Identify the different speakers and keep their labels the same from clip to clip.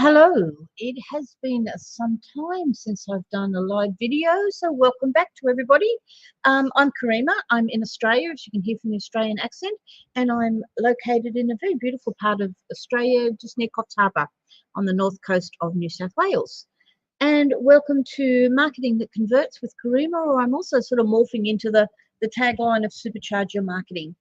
Speaker 1: Hello. It has been some time since I've done a live video, so welcome back to everybody. I'm Karima. I'm in Australia, as you can hear from the Australian accent, and I'm located in a very beautiful part of Australia, just near Coffs Harbour on the north coast of New South Wales. And welcome to Marketing That Converts with Karima, or I'm also sort of morphing into the tagline of Supercharge Your Marketing.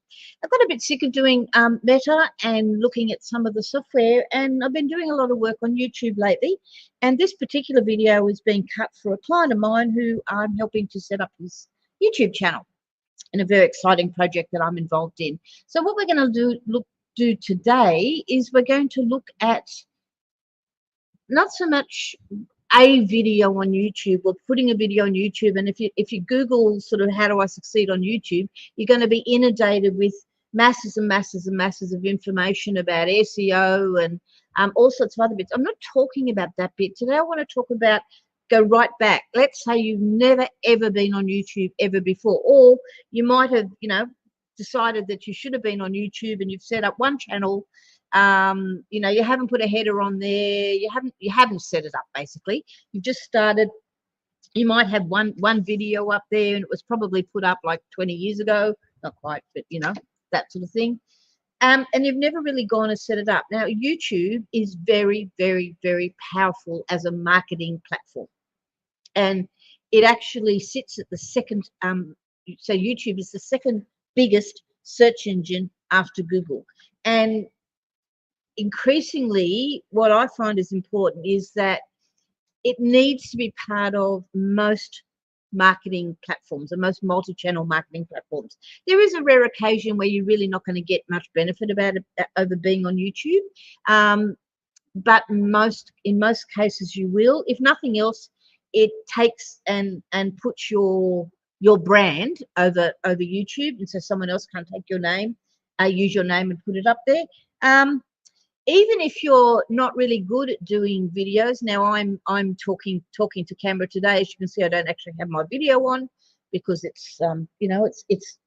Speaker 1: I got a bit sick of doing Meta and looking at some of the software, and I've been doing a lot of work on YouTube lately. And this particular video is being cut for a client of mine who I'm helping to set up his YouTube channel in a very exciting project that I'm involved in. So what we're going to do today is we're going to look at not so much a video on YouTube or putting a video on YouTube, and if you Google sort of how do I succeed on YouTube, you're going to be inundated with masses and masses and masses of information about SEO and all sorts of other bits. I'm not talking about that bit today. I want to talk about go right back. Let's say you've never ever been on YouTube ever before, or you might have decided that you should have been on YouTube and you've set up one channel. You haven't put a header on there, you haven't set it up. Basically, you've just started. You might have one video up there and it was probably put up like 20 years ago, not quite, but that sort of thing, and you've never really gone and set it up. Now YouTube is very, very, very powerful as a marketing platform, and it actually sits at the second so YouTube is the second biggest search engine after Google. And increasingly, what I find is important is that it needs to be part of most marketing platforms and most multi-channel marketing platforms. There is a rare occasion where you're really not going to get much benefit about it over being on YouTube, but in most cases you will. If nothing else, it takes and puts your brand over YouTube, and so someone else can't take your name, use your name and put it up there. Even if you're not really good at doing videos, now I'm talking to camera today. As you can see, I don't actually have my video on because it's it's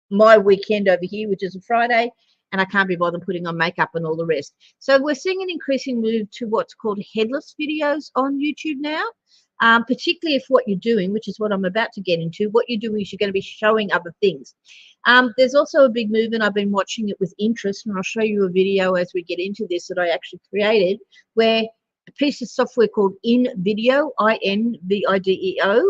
Speaker 1: my weekend over here, which is a Friday, and I can't be bothered putting on makeup and all the rest. So we're seeing an increasing move to what's called headless videos on YouTube now. Particularly if what you're doing, which is what I'm about to get into, what you're doing is you're going to be showing other things. There's also a big movement. I've been watching it with interest, and I'll show you a video as we get into this that I actually created, where a piece of software called InVideo, InVideo,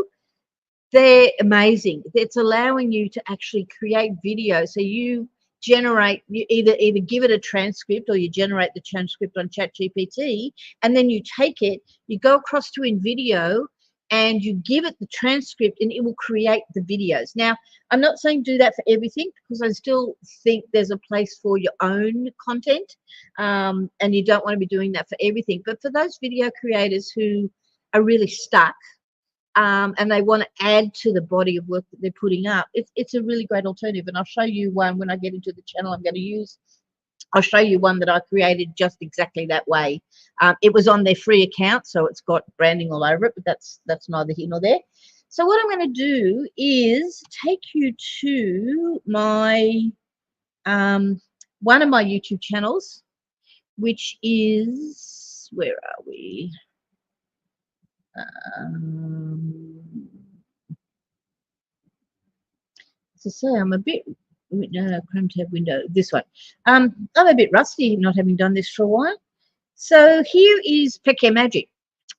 Speaker 1: they're amazing. It's allowing you to actually create video. So you either give it a transcript or you generate the transcript on ChatGPT, and then you take it, you go across to InVideo and you give it the transcript and it will create the videos. Now, I'm not saying do that for everything, because I still think there's a place for your own content, and you don't want to be doing that for everything. But for those video creators who are really stuck, and they want to add to the body of work that they're putting up, it's a really great alternative. And I'll show you one when I get into the channel I'm going to use. I'll show you one that I created just exactly that way. It was on their free account, so it's got branding all over it, but that's neither here nor there. So what I'm going to do is take you to my one of my YouTube channels, which is, where are we? To say I'm a bit Chrome tab window, this one. I'm a bit rusty not having done this for a while. So here is Pet Care Magic.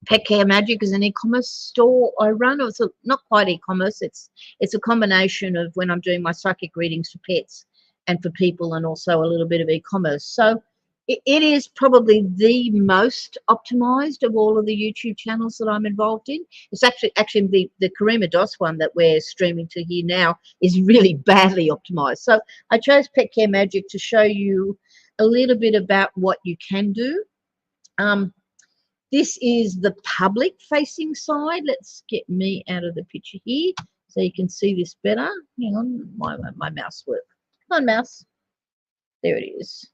Speaker 1: Pet Care Magic is an e-commerce store I run. It's not quite e-commerce. It's a combination of when I'm doing my psychic readings for pets and for people, and also a little bit of e-commerce. So it is probably the most optimized of all of the YouTube channels that I'm involved in. It's actually the Karima DOS one that we're streaming to here now is really badly optimized. So I chose Pet Care Magic to show you a little bit about what you can do. This is the public facing side. Let's get me out of the picture here so you can see this better. Hang on, my mouse work. Come on, mouse. There it is.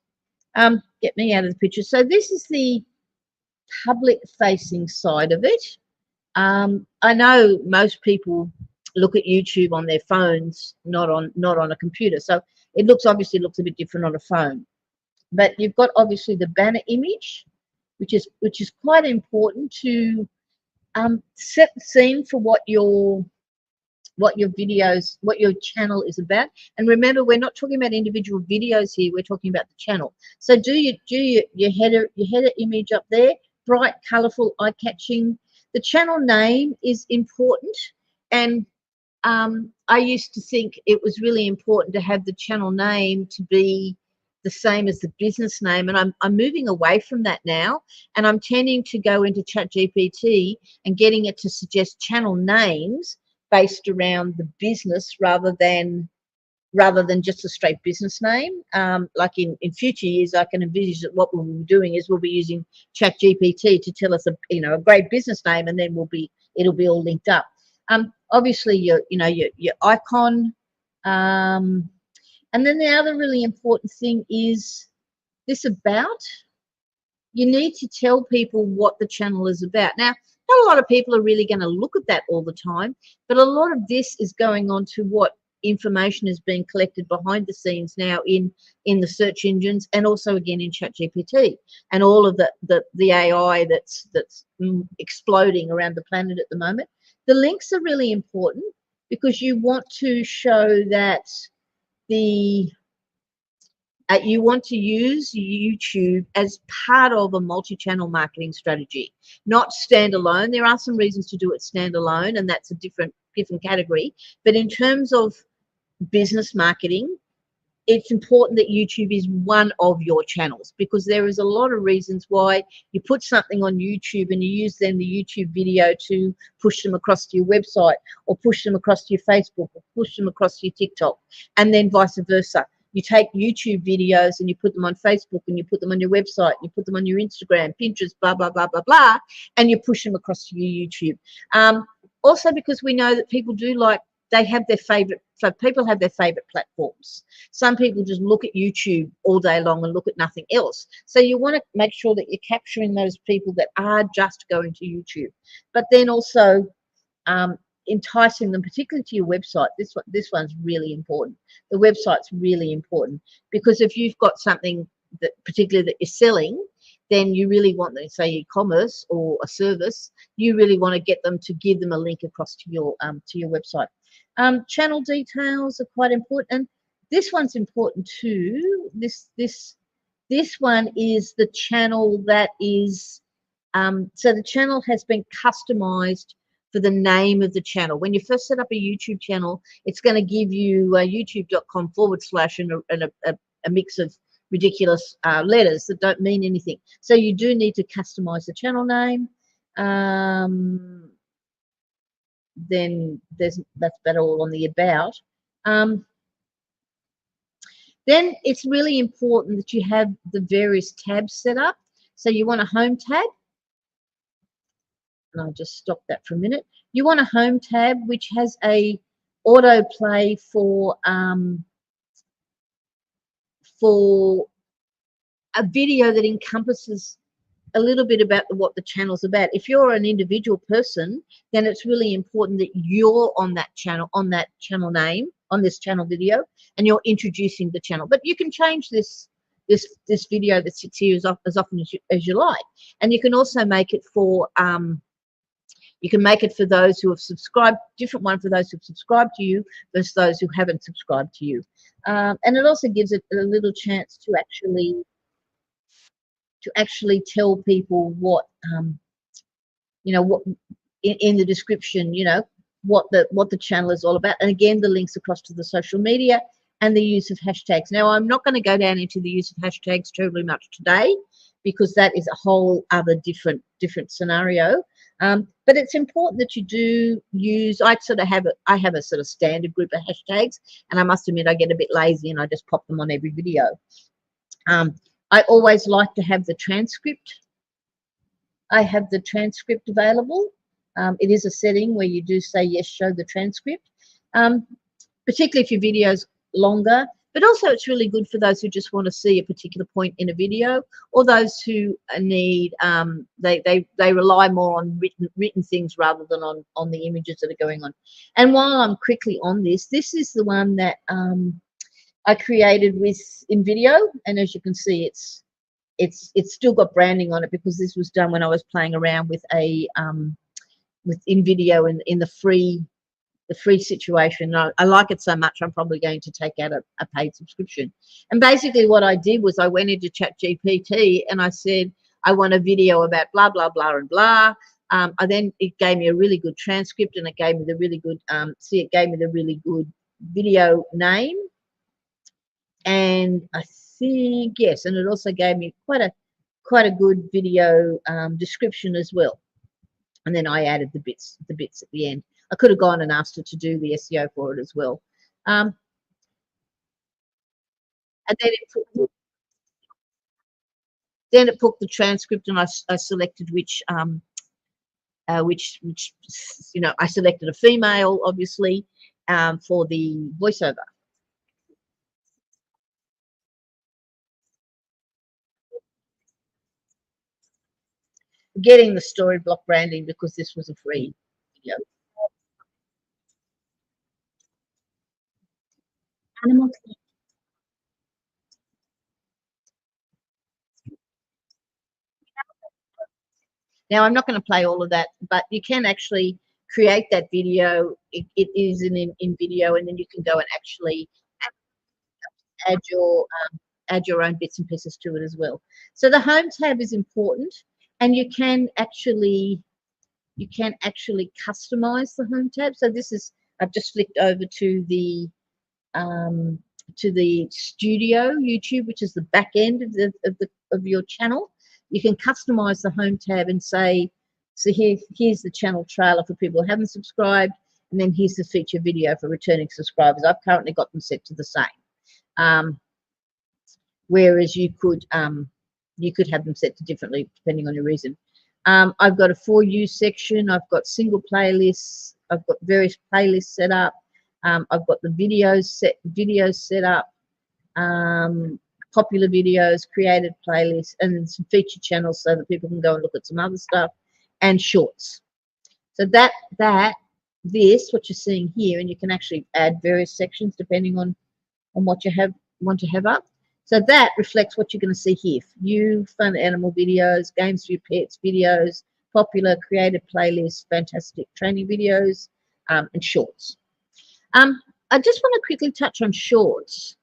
Speaker 1: Get me out of the picture. So this is the public facing side of it. I know most people look at YouTube on their phones, not on a computer. So it obviously looks a bit different on a phone. But you've got obviously the banner image, which is quite important to set the scene for what your videos, what your channel is about. And remember, we're not talking about individual videos here, we're talking about the channel. So do your header image up there, bright, colorful, eye-catching. The channel name is important, and I used to think it was really important to have the channel name to be the same as the business name, and I'm moving away from that now, and I'm tending to go into ChatGPT and getting it to suggest channel names based around the business rather than just a straight business name. Like in future years, I can envisage that what we'll be doing is we'll be using ChatGPT to tell us a great business name, and then it'll be all linked up. Obviously your icon, and then the other really important thing is this about. You need to tell people what the channel is about. Now, not a lot of people are really going to look at that all the time, but a lot of this is going on to what information is being collected behind the scenes now in the search engines, and also again in ChatGPT, and all of the AI that's exploding around the planet at the moment. The links are really important because you want to show that you want to use YouTube as part of a multi-channel marketing strategy, not standalone. There are some reasons to do it standalone, and that's a different category. But in terms of business marketing, it's important that YouTube is one of your channels, because there is a lot of reasons why you put something on YouTube and you use then the YouTube video to push them across to your website, or push them across to your Facebook, or push them across to your TikTok, and then vice versa. You take YouTube videos and you put them on Facebook, and you put them on your website, and you put them on your Instagram, Pinterest, blah, blah, blah, blah, blah, and you push them across to your YouTube. Also, because we know that people have their favorite, so people have their favorite platforms. Some people just look at YouTube all day long and look at nothing else. So you want to make sure that you're capturing those people that are just going to YouTube, but then also enticing them, particularly to your website. This one's really important. The website's really important, because if you've got something that particularly that you're selling, then you really want them, say e-commerce or a service, you really want to get them to give them a link across to your website. Channel details are quite important, and this one's important too. This one is the channel that is so the channel has been customized for the name of the channel. When you first set up a YouTube channel, it's going to give you youtube.com/ and a mix of ridiculous letters that don't mean anything. So you do need to customize the channel name. Then that's better all on the about. Then it's really important that you have the various tabs set up. So you want a home tab, and I'll just stop that for a minute. You want a home tab which has a autoplay for a video that encompasses a little bit about what the channel's about. If you're an individual person, then it's really important that you're on that channel name, on this channel video, and you're introducing the channel. But you can change this video that sits here as often as you like, and you can also make it for those who have subscribed, different one for those who have subscribed to you versus those who haven't subscribed to you. And it also gives it a little chance to actually tell people what what in the description, what the channel is all about. And again, the links across to the social media and the use of hashtags. Now, I'm not going to go down into the use of hashtags terribly much today, because that is a whole other different scenario. But it's important that you do use. I have a sort of standard group of hashtags, and I must admit I get a bit lazy and I just pop them on every video. I always like to have the transcript. I have the transcript available. It is a setting where you do say, yes, show the transcript, particularly if your video's longer. But also it's really good for those who just want to see a particular point in a video, or those who need, they rely more on written things rather than on the images that are going on. And while I'm quickly on this is the one that I created in video, and as you can see, it's it's still got branding on it because this was done when I was playing around with a in video in the free situation. I like it so much, I'm probably going to take out a paid subscription. And basically what I did was I went into ChatGPT and I said, I want a video about blah, blah, blah, and blah. It gave me a really good transcript, and it gave me the really good, it gave me the really good video name. And I think, yes, and it also gave me quite a good video description as well. And then I added the bits at the end. I could have gone and asked her to do the SEO for it as well. And then it put the transcript, and I selected which I selected a female, obviously, for the voiceover. Getting the story block branding because this was a free video. Animal. Now, I'm not going to play all of that, but you can actually create that video. It is in video, and then you can go and actually add your own bits and pieces to it as well. So the home tab is important, and you can actually customize the home tab. So this is, I've just flicked over to the studio YouTube, which is the back end of your channel. You can customize the home tab and say, so here's the channel trailer for people who haven't subscribed, and then here's the feature video for returning subscribers. I've currently got them set to the same. Whereas you could have them set to differently depending on your reason. I've got a For You section. I've got single playlists. I've got various playlists set up. I've got the videos set up. Popular videos, created playlists, and some feature channels so that people can go and look at some other stuff, and shorts. So this what you're seeing here, and you can actually add various sections depending on what you want to have up. So that reflects what you're going to see here. You, fun animal videos, games for your pets videos, popular created playlists, fantastic training videos, and shorts. I just want to quickly touch on shorts.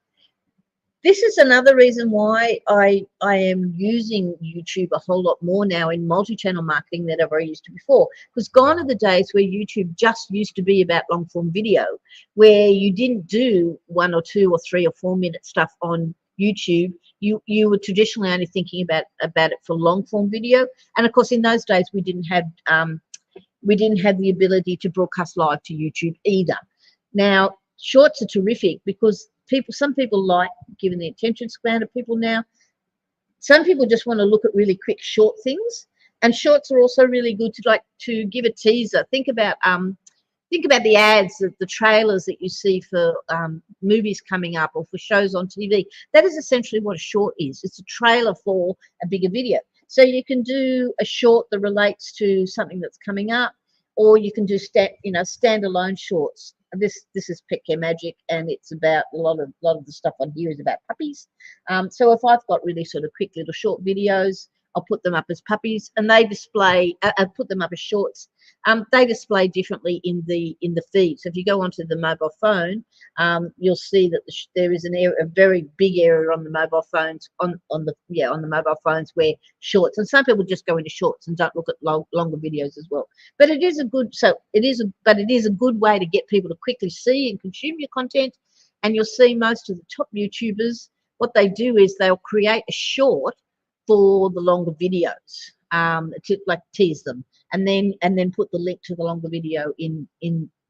Speaker 1: This is another reason why I am using YouTube a whole lot more now in multi-channel marketing than ever I used to before. Because gone are the days where YouTube just used to be about long-form video, where you didn't do 1 or 2 or 3 or 4 minute stuff on YouTube. You were traditionally only thinking about it for long-form video. And of course, in those days, we didn't have the ability to broadcast live to YouTube either. Now, shorts are terrific because some people like giving the attention span of people now. Some people just want to look at really quick short things, and shorts are also really good to give a teaser. Think about the ads, the trailers that you see for movies coming up or for shows on TV. That is essentially what a short is. It's a trailer for a bigger video. So you can do a short that relates to something that's coming up, or you can do standalone shorts. This is Pet Care Magic, and it's about a lot of the stuff on here is about puppies. So if I've got really sort of quick little short videos, I'll put them up as puppies, and they display. I put them up as shorts. They display differently in the feed. So if you go onto the mobile phone, you'll see that there is a very big area on the mobile phones on the mobile phones where shorts. And some people just go into shorts and don't look at longer videos as well. But it is a good way to get people to quickly see and consume your content. And you'll see most of the top YouTubers, what they do is they'll create a short for the longer videos, to tease them, and then put the link to the longer video in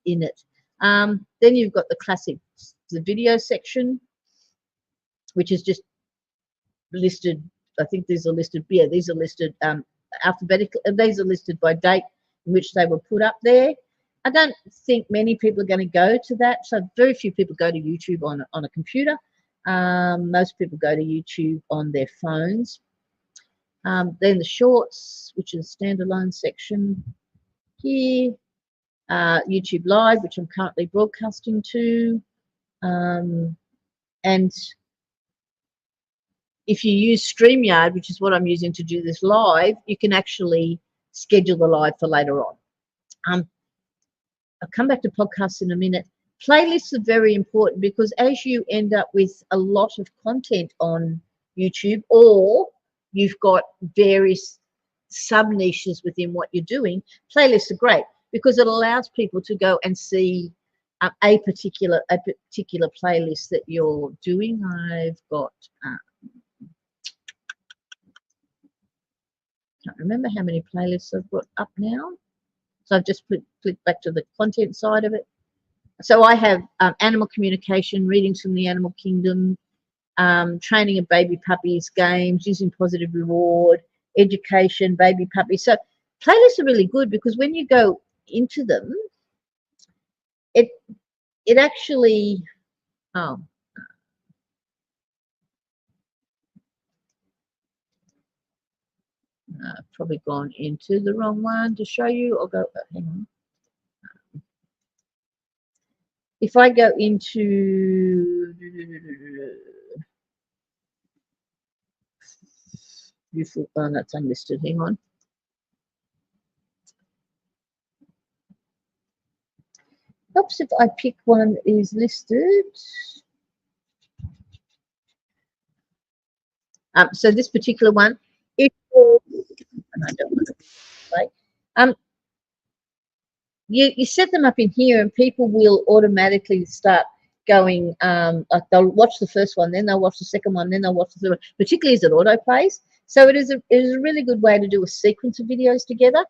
Speaker 1: it. Then you've got the video section, which is just listed. I think these are listed. Yeah, these are listed alphabetically. These are listed by date in which they were put up there. I don't think many people are going to go to that. So very few people go to YouTube on a computer. Most people go to YouTube on their phones. Then the shorts, which is standalone section here. YouTube Live, which I'm currently broadcasting to. And if you use StreamYard, which is what I'm using to do this live, you can actually schedule the live for later on. I'll come back to podcasts in a minute. Playlists are very important because as you end up with a lot of content on YouTube, or you've got various sub niches within what you're doing, playlists are great because it allows people to go and see a particular playlist that you're doing. I've got can't remember how many playlists I've got up now. So I've just clicked back to the content side of it. So I have animal communication, readings from the animal kingdom, training of baby puppies, games, using positive reward, education, baby puppies. So playlists are really good because when you go into them, it actually I've probably gone into the wrong one to show you. I'll go, hang on. If I go into that's unlisted, hang on. Helps if I pick one that is listed. So this particular one, if and I don't want to play, you set them up in here and people will automatically start going, like they'll watch the first one, then they'll watch the second one, then they'll watch the third one, particularly as it auto plays. So it is a really good way to do a sequence of videos together,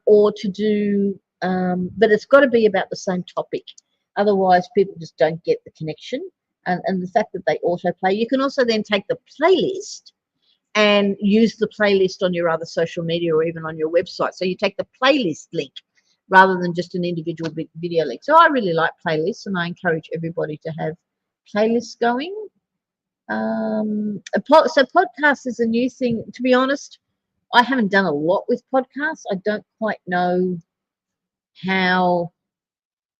Speaker 1: or to do, but it's got to be about the same topic. Otherwise, people just don't get the connection. And the fact that they auto play, you can also then take the playlist and use the playlist on your other social media or even on your website. So you take the playlist link rather than just an individual video link. So I really like playlists, and I encourage everybody to have playlists going. So podcast is a new thing. To be honest, I haven't done a lot with podcasts. I don't quite know how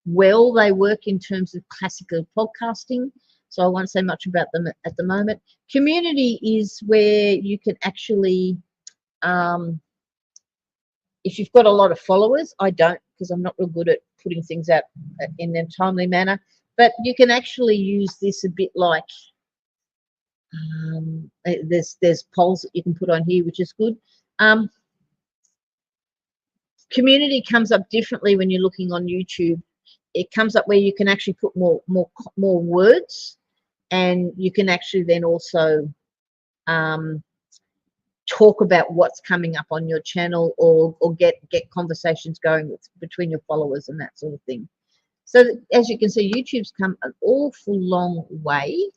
Speaker 1: well they work in terms of classical podcasting, so I won't say much about them at the moment. Community is where you can actually, if you've got a lot of followers, I don't, because I'm not real good at putting things out in a timely manner, but you can actually use this a bit like, there's polls that you can put on here, which is good. Community comes up differently when you're looking on YouTube. It comes up where you can actually put more words, and you can actually then also talk about what's coming up on your channel, or get conversations going between your followers and that sort of thing. So as you can see, YouTube's come an awful long way.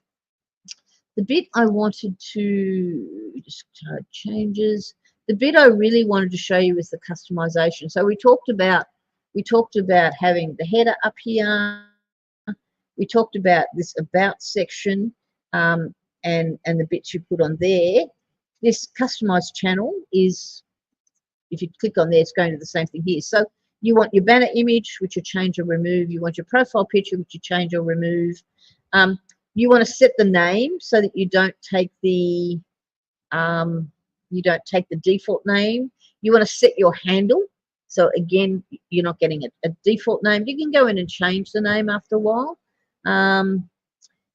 Speaker 1: The bit I wanted to just changes. The bit I really wanted to show you is the customization. So we talked about having the header up here. We talked about this about section, and the bits you put on there. This customized channel is, if you click on there, it's going to the same thing here. So you want your banner image, which you change or remove. You want your profile picture, which you change or remove. You want to set the name so that you don't take the default name. You want to set your handle. So again, you're not getting a default name. You can go in and change the name after a while.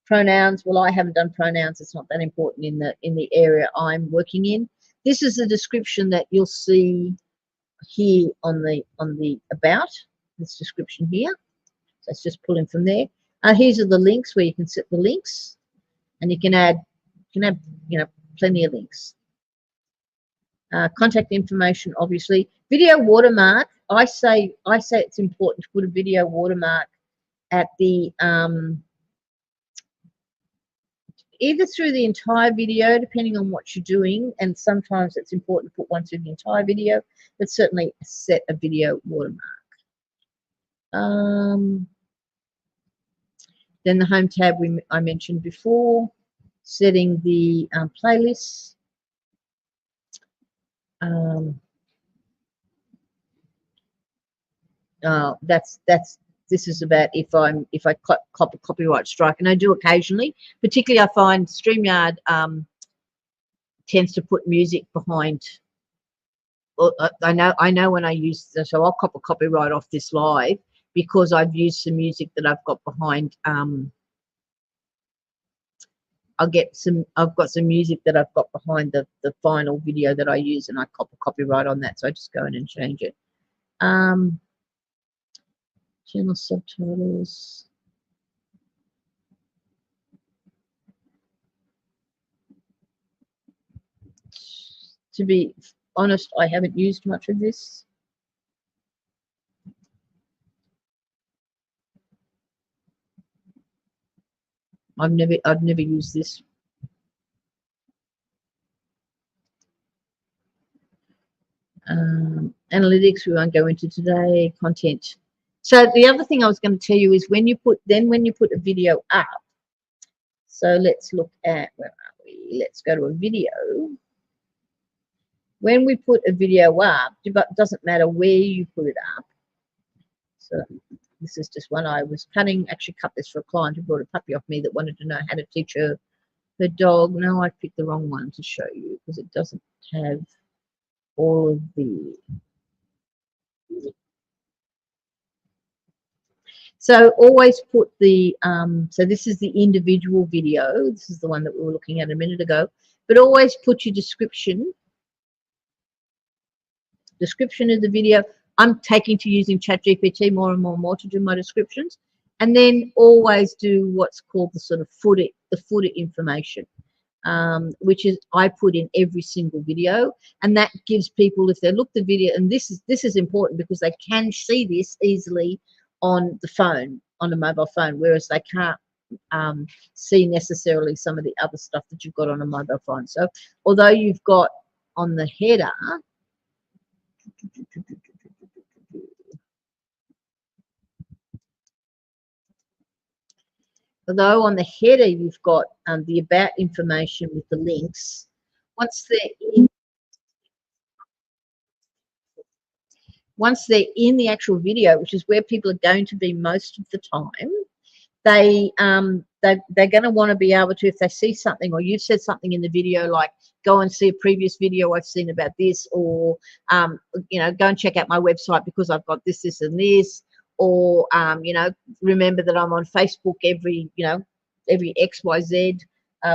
Speaker 1: Pronouns, well, I haven't done pronouns. It's not that important in the area I'm working in. This is the description that you'll see here on the about, this description here. So it's just pulling from there. Here's are the links where you can set the links, and you can add plenty of links. Contact information, obviously. Video watermark. I say it's important to put a video watermark at the either through the entire video, depending on what you're doing, and sometimes it's important to put one through the entire video, but certainly set a video watermark. Then the home tab I mentioned before, setting the playlists. This is about if I cop a copyright strike, and I do occasionally. Particularly, I find StreamYard tends to put music behind. Well, I know when I use, so I'll cop a copyright off this live because I've used some music that I've got behind. I've got some music that I've got behind the final video that I use, and I cop a copyright on that. So I just go in and change it. Channel subtitles. To be honest, I haven't used much of this. I've never used this. Analytics we won't go into today. Content. So the other thing I was going to tell you is when you put a video up. So let's look at, where are we? Let's go to a video. When we put a video up, it doesn't matter where you put it up. So this is just one I was actually cut this for a client who brought a puppy off me that wanted to know how to teach her dog. No, I picked the wrong one to show you because it doesn't have all of the. So always put the, so this is the individual video. This is the one that we were looking at a minute ago. But always put your description of the video. I'm taking to using ChatGPT more and more to do my descriptions. And then always do what's called the sort of footer information, which is I put in every single video. And that gives people, if they look the video, and this is important because they can see this easily on the phone, on a mobile phone, whereas they can't see necessarily some of the other stuff that you've got on a mobile phone. So although you've got on the header, although on the header you've got the about information with the links, once they're in the actual video, which is where people are going to be most of the time, they're going to want to be able to, if they see something or you've said something in the video like go and see a previous video I've seen about this, or you know, go and check out my website because I've got this, this and this, or you know, remember that I'm on Facebook every XYZ,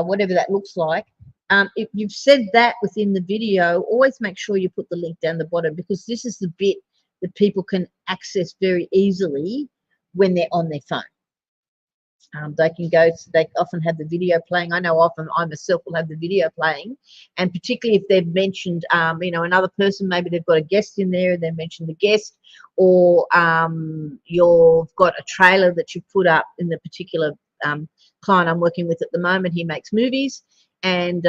Speaker 1: whatever that looks like. If you've said that within the video, always make sure you put the link down the bottom, because this is the bit that people can access very easily when they're on their phone. They can go, they often have the video playing. I know often I myself will have the video playing, and particularly if they've mentioned, you know, another person, maybe they've got a guest in there and they mentioned the guest, or you've got a trailer that you put up in the particular client I'm working with at the moment. He makes movies, and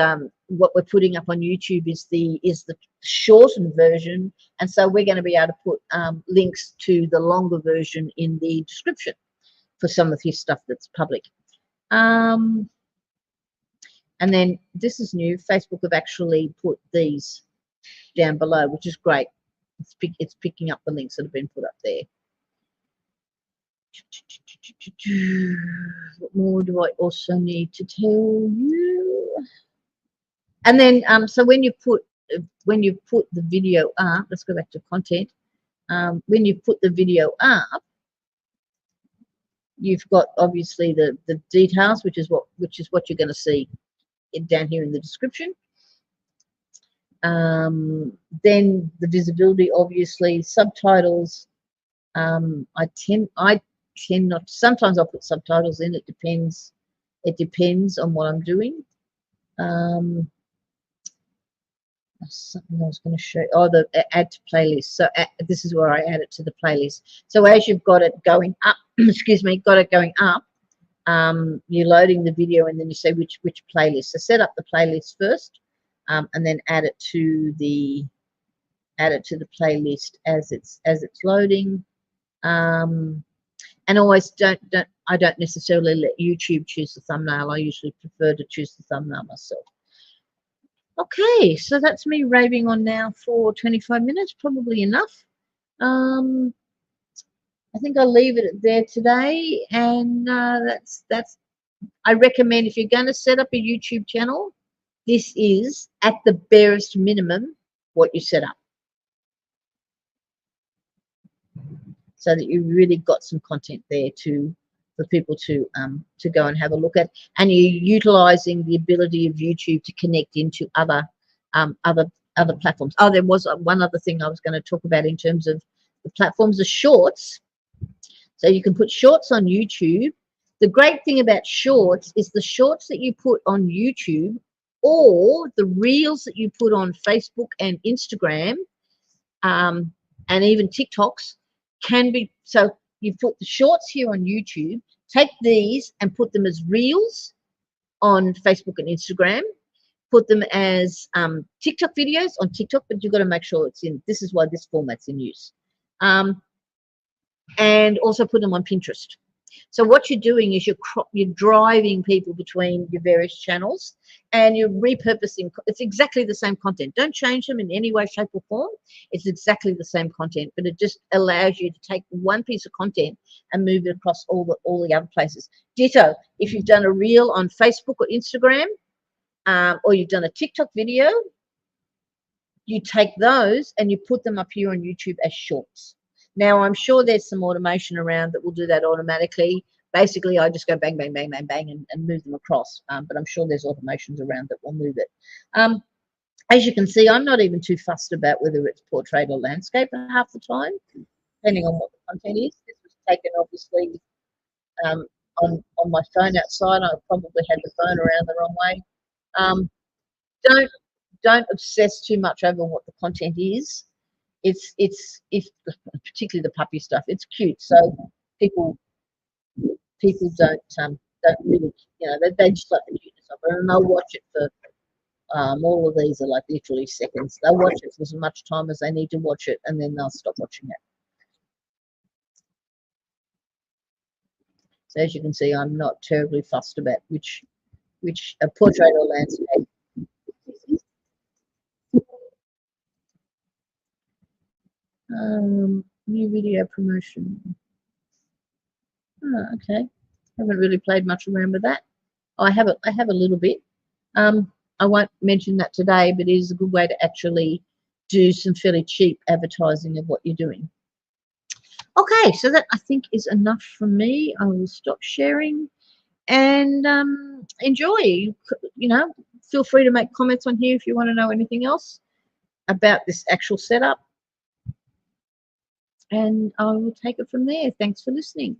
Speaker 1: what we're putting up on YouTube is the shortened version, and so we're going to be able to put links to the longer version in the description for some of his stuff that's public. And then this is new. Facebook have actually put these down below, which is great. It's picking up the links that have been put up there. What more do I also need to tell you? And then so when you put the video up, let's go back to content. When you put the video up, you've got obviously the details, which is what you're going to see down here in the description. Then the visibility, obviously, subtitles. I tend not. Sometimes I'll put subtitles in. It depends. It depends on what I'm doing. Something I was going to show you. Oh, the add to playlist. So this is where I add it to the playlist. So as you've got it going up, excuse me, got it going up, you're loading the video, and then you say which playlist. So set up the playlist first, and then add it to the playlist as it's loading. And always I don't necessarily let YouTube choose the thumbnail. I usually prefer to choose the thumbnail myself. Okay, so that's me raving on now for 25 minutes, probably enough. I think I'll leave it there today, and that's. I recommend if you're going to set up a YouTube channel, this is at the barest minimum what you set up, so that you really got some content there for people to go and have a look at, and you're utilizing the ability of YouTube to connect into other platforms. Oh, there was one other thing I was going to talk about in terms of the platforms, the shorts. So you can put shorts on YouTube. The great thing about shorts is the shorts that you put on YouTube or the reels that you put on Facebook and Instagram, and even TikToks can be, so you put the shorts here on YouTube, take these and put them as reels on Facebook and Instagram, put them as TikTok videos on TikTok, but you've got to make sure it's in, this is why this format's in use. And also put them on Pinterest. So what you're doing is you're driving people between your various channels, and you're repurposing. It's exactly the same content. Don't change them in any way, shape, or form. It's exactly the same content, but it just allows you to take one piece of content and move it across all the other places. Ditto, if you've done a reel on Facebook or Instagram, or you've done a TikTok video, you take those and you put them up here on YouTube as shorts. Now, I'm sure there's some automation around that will do that automatically. Basically, I just go bang, bang, bang, bang, bang, and move them across. But I'm sure there's automations around that will move it. As you can see, I'm not even too fussed about whether it's portrait or landscape half the time, depending on what the content is. This was taken, obviously, on my phone outside. I probably had the phone around the wrong way. Don't obsess too much over what the content is. It's particularly the puppy stuff. It's cute, so people don't really, they just like the cuteness of it, and they'll watch it for all of these are like literally seconds. They'll watch it for as much time as they need to watch it, and then they'll stop watching it. So as you can see, I'm not terribly fussed about which portrait or landscape. New video promotion. Oh, okay. Haven't really played much around with that. I have a little bit. I won't mention that today, but it is a good way to actually do some fairly cheap advertising of what you're doing. Okay, so that I think is enough from me. I will stop sharing and enjoy. Feel free to make comments on here if you want to know anything else about this actual setup. And I will take it from there. Thanks for listening.